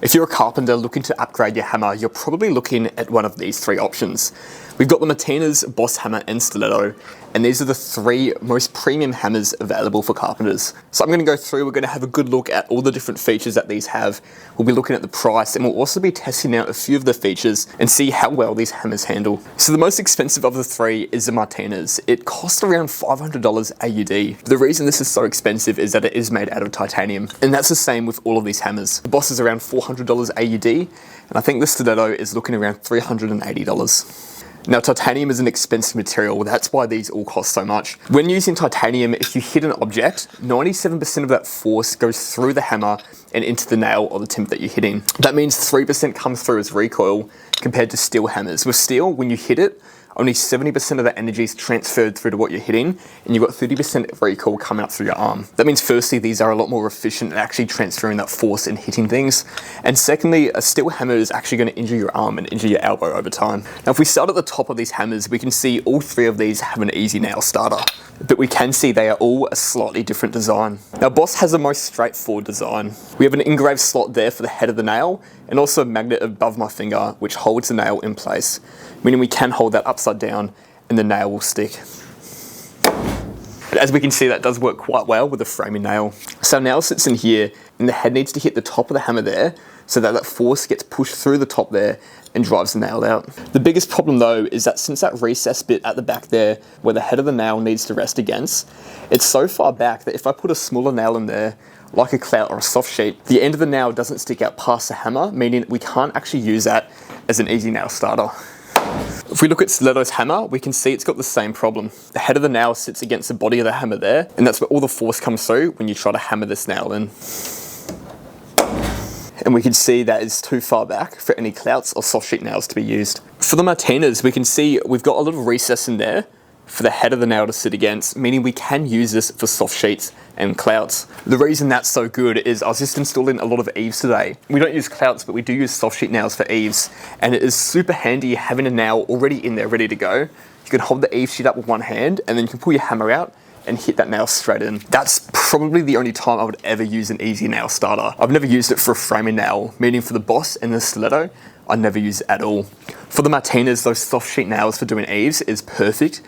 If you're a carpenter looking to upgrade your hammer, you're probably looking at one of these three options. We've got the Martinez, Boss Hammer and Stiletto, and these are the three most premium hammers available for carpenters. So I'm going to go through, we're going to have a good look at all the different features that these have. We'll be looking at the price, and we'll also be testing out a few of the features and see how well these hammers handle. So the most expensive of the three is the Martinez. It costs around $500 AUD. The reason this is so expensive is that it is made out of titanium, and that's the same with all of these hammers. The Boss is around $400 AUD, and I think the Stiletto is looking around $380. Now, titanium is an expensive material, that's why these all cost so much. When using titanium, if you hit an object, 97% of that force goes through the hammer and into the nail or the timber that you're hitting. That means 3% comes through as recoil compared to steel hammers. With steel, when you hit it, only 70% of that energy is transferred through to what you're hitting, and you've got 30% recoil coming up through your arm. That means firstly, these are a lot more efficient at actually transferring that force and hitting things. And secondly, a steel hammer is actually going to injure your arm and injure your elbow over time. Now, if we start at the top of these hammers, we can see all three of these have an easy nail starter, but we can see they are all a slightly different design. Now, Boss has the most straightforward design. We have an engraved slot there for the head of the nail, and also a magnet above my finger, which holds the nail in place, meaning we can hold that upside down and the nail will stick. But as we can see, that does work quite well with a framing nail. So nail sits in here, and the head needs to hit the top of the hammer there, so that that force gets pushed through the top there and drives the nail out. The biggest problem though is that since that recessed bit at the back there, where the head of the nail needs to rest against, it's so far back that if I put a smaller nail in there, like a clout or a soft sheet, the end of the nail doesn't stick out past the hammer, meaning we can't actually use that as an easy nail starter. If we look at Stiletto's hammer, we can see it's got the same problem. The head of the nail sits against the body of the hammer there, and that's where all the force comes through when you try to hammer this nail in. And we can see that is too far back for any clouts or soft sheet nails to be used. For the Martinez, we can see we've got a little recess in there for the head of the nail to sit against, meaning we can use this for soft sheets and clouts. The reason that's so good is I was just installing a lot of eaves today. We don't use clouts, but we do use soft sheet nails for eaves, and it is super handy having a nail already in there ready to go. You can hold the eave sheet up with one hand, and then you can pull your hammer out and hit that nail straight in. That's probably the only time I would ever use an easy nail starter. I've never used it for a framing nail, meaning for the Boss and the Stiletto, I never use it at all. For the Martinez, those soft sheet nails for doing eaves is perfect.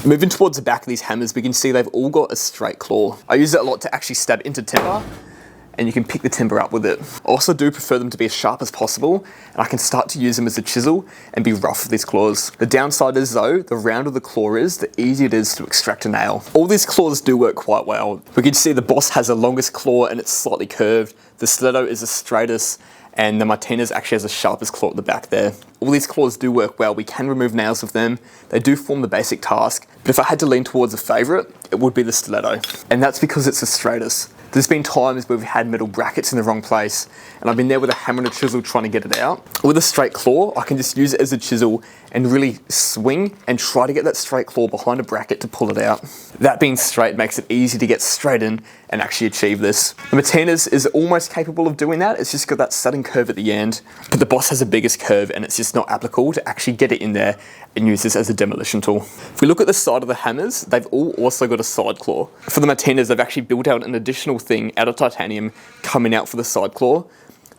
Moving towards the back of these hammers, we can see they've all got a straight claw. I use it a lot to actually stab into timber, and you can pick the timber up with it. I also do prefer them to be as sharp as possible, and I can start to use them as a chisel and be rough with these claws. The downside is though, the rounder the claw is, the easier it is to extract a nail. All these claws do work quite well. We can see the Boss has the longest claw and it's slightly curved. The Stiletto is the straightest, and the Martinez actually has the sharpest claw at the back there. All these claws do work well. We can remove nails with them. They do form the basic task. But if I had to lean towards a favourite, it would be the Stiletto. And that's because it's the straightest. There's been times where we've had metal brackets in the wrong place, and I've been there with a hammer and a chisel trying to get it out. With a straight claw, I can just use it as a chisel and really swing and try to get that straight claw behind a bracket to pull it out. That being straight makes it easy to get straight in and actually achieve this. The Martinez is almost capable of doing that. It's just got that sudden curve at the end, but the Boss has the biggest curve and it's just not applicable to actually get it in there and use this as a demolition tool. If we look at the side of the hammers, they've all also got a side claw. For the Martinez, they've actually built out an additional thing out of titanium coming out for the side claw.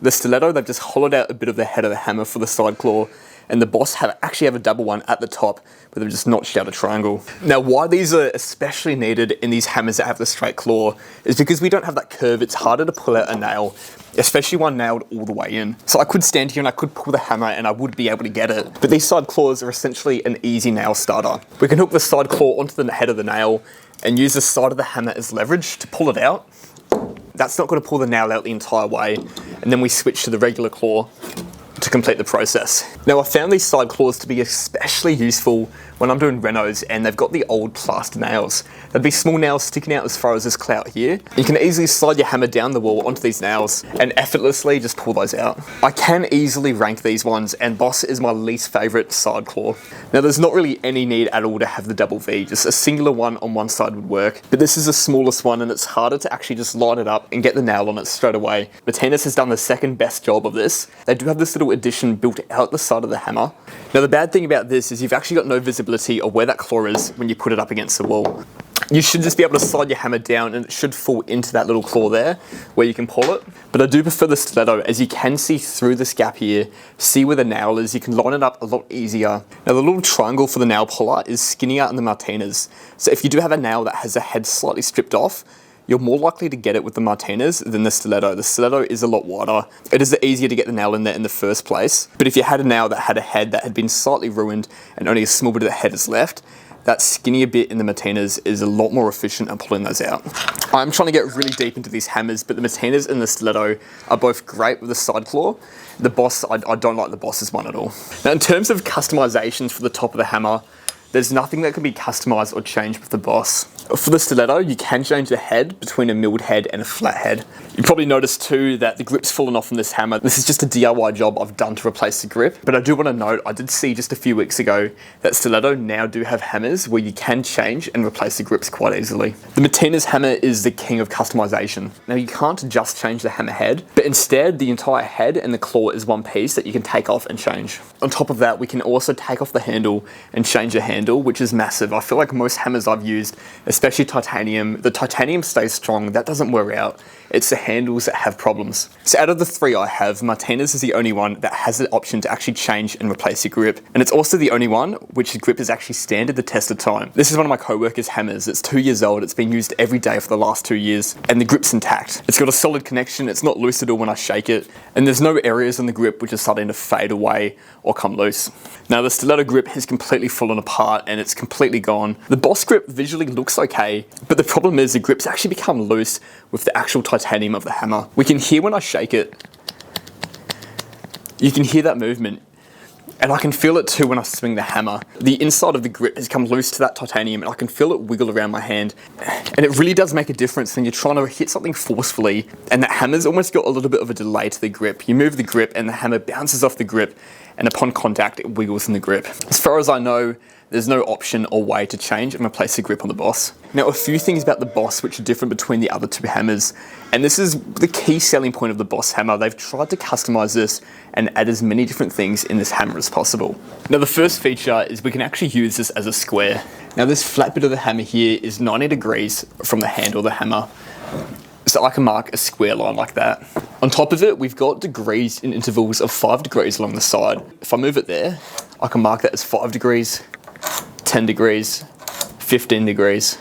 The Stiletto, they've just hollowed out a bit of the head of the hammer for the side claw, and the Boss actually have a double one at the top, where they've just notched out a triangle. Now, why these are especially needed in these hammers that have the straight claw is because we don't have that curve. It's harder to pull out a nail, especially one nailed all the way in. So I could stand here and I could pull the hammer and I would be able to get it, but these side claws are essentially an easy nail starter. We can hook the side claw onto the head of the nail and use the side of the hammer as leverage to pull it out. That's not going to pull the nail out the entire way, and then we switch to the regular claw to complete the process. Now, I found these side claws to be especially useful when I'm doing renos and they've got the old plaster nails. There'd be small nails sticking out as far as this clout here. You can easily slide your hammer down the wall onto these nails and effortlessly just pull those out. I can easily rank these ones, and Boss is my least favourite side claw. Now, there's not really any need at all to have the double V, just a singular one on one side would work, but this is the smallest one and it's harder to actually just line it up and get the nail on it straight away. Martinez has done the second best job of this. They do have this little addition built out the side of the hammer. Now, the bad thing about this is you've actually got no visibility of where that claw is when you put it up against the wall. You should just be able to slide your hammer down and it should fall into that little claw there where you can pull it. But I do prefer the Stiletto, as you can see through this gap here, see where the nail is, you can line it up a lot easier. Now the little triangle for the nail puller is skinnier in the Martinez. So if you do have a nail that has the head slightly stripped off, you're more likely to get it with the Martinez than the Stiletto. The Stiletto is a lot wider. It is easier to get the nail in there in the first place. But if you had a nail that had a head that had been slightly ruined and only a small bit of the head is left, that skinnier bit in the Martinez is a lot more efficient at pulling those out. I'm trying to get really deep into these hammers, but the Martinez and the Stiletto are both great with the side claw. The Boss, I don't like the Boss's one at all. Now in terms of customizations for the top of the hammer, there's nothing that can be customized or changed with the Boss. For the Stiletto, you can change the head between a milled head and a flat head. You probably noticed too that the grip's fallen off from this hammer. This is just a DIY job I've done to replace the grip, but I do want to note, I did see just a few weeks ago that Stiletto now do have hammers where you can change and replace the grips quite easily. The Martinez hammer is the king of customization. Now you can't just change the hammer head, but instead the entire head and the claw is one piece that you can take off and change. On top of that, we can also take off the handle and change the handle, which is massive. I feel like most hammers I've used, especially titanium, the titanium stays strong, that doesn't wear out. It's the handles that have problems. So out of the three I have, Martinez is the only one that has the option to actually change and replace your grip. And it's also the only one which the grip has actually standed the test of time. This is one of my co-workers' hammers. It's 2 years old, it's been used every day for the last 2 years, and the grip's intact. It's got a solid connection, it's not loose at all when I shake it, and there's no areas on the grip which are starting to fade away or come loose. Now the Stiletto grip has completely fallen apart and it's completely gone. The Boss grip visually looks okay, but the problem is the grip's actually become loose with the actual titanium of the hammer. We can hear when I shake it, you can hear that movement. And I can feel it too when I swing the hammer. The inside of the grip has come loose to that titanium and I can feel it wiggle around my hand. And it really does make a difference when you're trying to hit something forcefully and that hammer's almost got a little bit of a delay to the grip. You move the grip and the hammer bounces off the grip and upon contact it wiggles in the grip. As far as I know, there's no option or way to change and replace the grip on the Boss. Now a few things about the Boss which are different between the other two hammers, and this is the key selling point of the Boss hammer. They've tried to customize this and add as many different things in this hammer as possible. Now the first feature is we can actually use this as a square. Now this flat bit of the hammer here is 90 degrees from the handle of the hammer. So I can mark a square line like that. On top of it, we've got degrees in intervals of 5 degrees along the side. If I move it there, I can mark that as 5 degrees, 10 degrees, 15 degrees,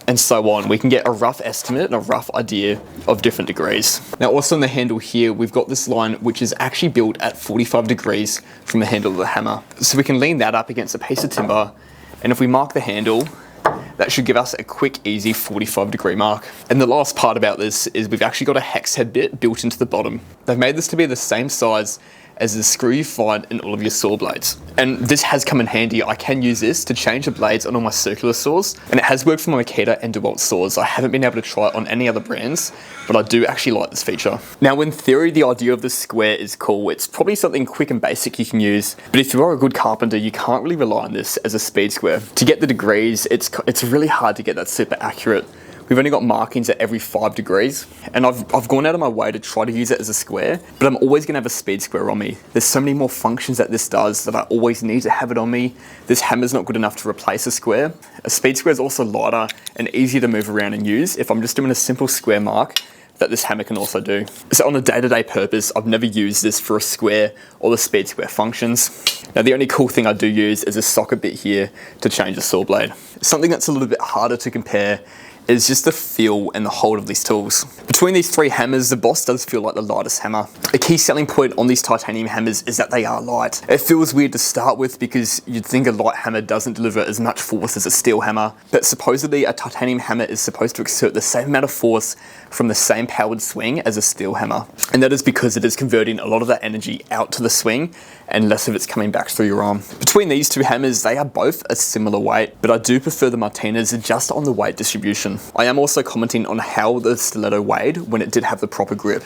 and so on. We can get a rough estimate and a rough idea of different degrees. Now also on the handle here, we've got this line which is actually built at 45 degrees from the handle of the hammer. So we can lean that up against a piece of timber, and if we mark the handle, that should give us a quick, easy 45-degree mark. And the last part about this is we've actually got a hex head bit built into the bottom. They've made this to be the same size as the screw you find in all of your saw blades. And this has come in handy. I can use this to change the blades on all my circular saws, and it has worked for my Makita and DeWalt saws. I haven't been able to try it on any other brands, but I do actually like this feature. Now in theory, the idea of this square is cool. It's probably something quick and basic you can use, but if you are a good carpenter, you can't really rely on this as a speed square. To get the degrees, it's really hard to get that super accurate. We've only got markings at every 5 degrees, and I've gone out of my way to try to use it as a square, but I'm always gonna have a speed square on me. There's so many more functions that this does that I always need to have it on me. This hammer's not good enough to replace a square. A speed square is also lighter and easier to move around and use if I'm just doing a simple square mark that this hammer can also do. So on a day-to-day purpose, I've never used this for a square or the speed square functions. Now the only cool thing I do use is a socket bit here to change the saw blade. Something that's a little bit harder to compare is just the feel and the hold of these tools. Between these three hammers, the Boss does feel like the lightest hammer. A key selling point on these titanium hammers is that they are light. It feels weird to start with because you'd think a light hammer doesn't deliver as much force as a steel hammer, but supposedly a titanium hammer is supposed to exert the same amount of force from the same powered swing as a steel hammer. And that is because it is converting a lot of that energy out to the swing and less of it's coming back through your arm. Between these two hammers, they are both a similar weight, but I do prefer the Martinez just on the weight distribution. I am also commenting on how the Stiletto weighed when it did have the proper grip.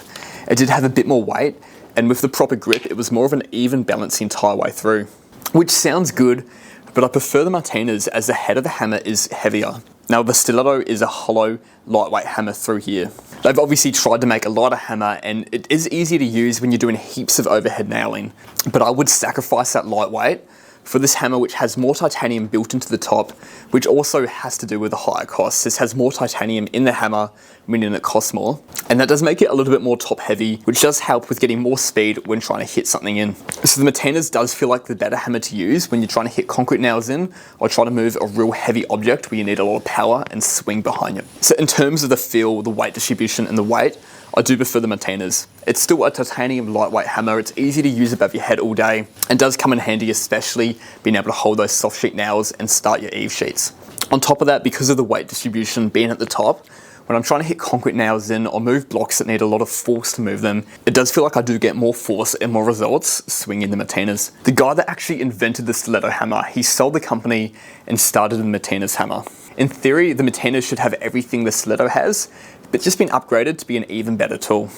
It did have a bit more weight, and with the proper grip, it was more of an even balance the entire way through. Which sounds good, but I prefer the Martinez as the head of the hammer is heavier. Now the Stiletto is a hollow, lightweight hammer through here. They've obviously tried to make a lighter hammer, and it is easy to use when you're doing heaps of overhead nailing, but I would sacrifice that lightweight for this hammer, which has more titanium built into the top, which also has to do with the higher cost. This has more titanium in the hammer, meaning it costs more. And that does make it a little bit more top heavy, which does help with getting more speed when trying to hit something in. So the Martinez does feel like the better hammer to use when you're trying to hit concrete nails in, or trying to move a real heavy object where you need a lot of power and swing behind you. So in terms of the feel, the weight distribution, and the weight, I do prefer the Martinez. It's still a titanium lightweight hammer. It's easy to use above your head all day and does come in handy, especially being able to hold those soft sheet nails and start your eave sheets. On top of that, because of the weight distribution being at the top, when I'm trying to hit concrete nails in or move blocks that need a lot of force to move them, it does feel like I do get more force and more results swinging the Martinez. The guy that actually invented the Stiletto hammer, he sold the company and started the Martinez hammer. In theory, the Martinez should have everything the Stiletto has, but just been upgraded to be an even better tool.